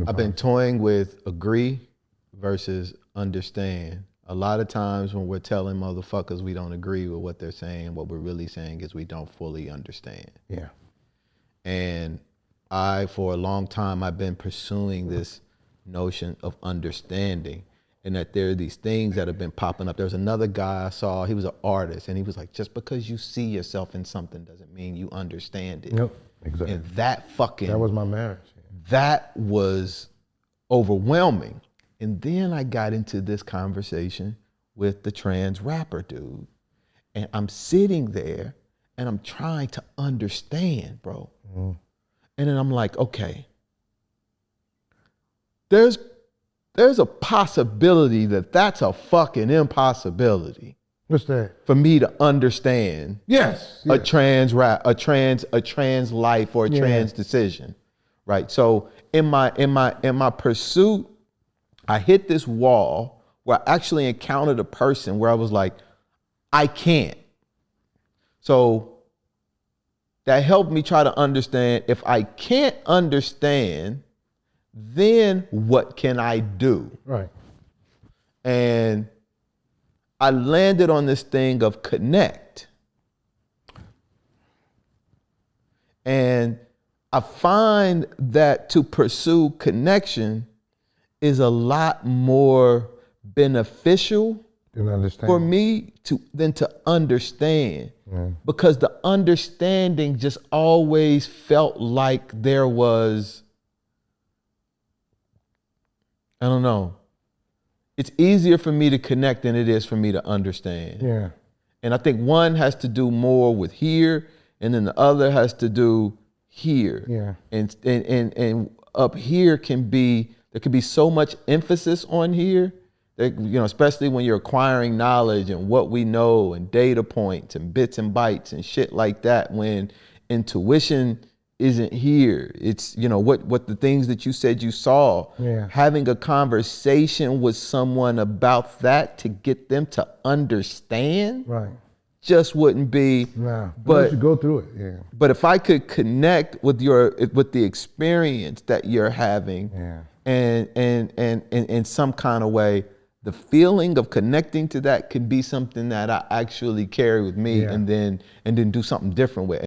I've been toying with agree versus understand. A lot of times when we're telling motherfuckers we don't agree with what they're saying, what we're really saying is we don't fully understand. Yeah. And for a long time, I've been pursuing this notion of understanding, and that there are these things that have been popping up. There's another guy I saw, he was an artist, and he was like, just because you see yourself in something doesn't mean you understand it. Yep, exactly. And that was my marriage. That was overwhelming. And then I got into this conversation with the trans rapper dude. And I'm sitting there and I'm trying to understand, bro. Mm. And then I'm like, okay, there's a possibility that that's a fucking impossibility. What's that? For me to understand a trans life or a trans decision. Right. So in my pursuit, I hit this wall where I actually encountered a person where I was like, I can't. So that helped me try to understand, if I can't understand, then what can I do? Right. And I landed on this thing of connect. And I find that to pursue connection is a lot more beneficial for me than to understand. Because the understanding just always felt like there was, I don't know. It's easier for me to connect than it is for me to understand. Yeah. And I think one has to do more with here, and then the other has to do here. Yeah. And up here there can be so much emphasis on here that, you know, especially when you're acquiring knowledge and what we know and data points and bits and bytes and shit like that, when intuition isn't here. It's, you know, what the things that you said you saw. Yeah. Having a conversation with someone about that to get them to understand. Right. Just wouldn't be. Nah, but you should go through it. Yeah. But if I could connect with the experience that you're having, and in some kind of way, the feeling of connecting to that could be something that I actually carry with me, and then do something different with.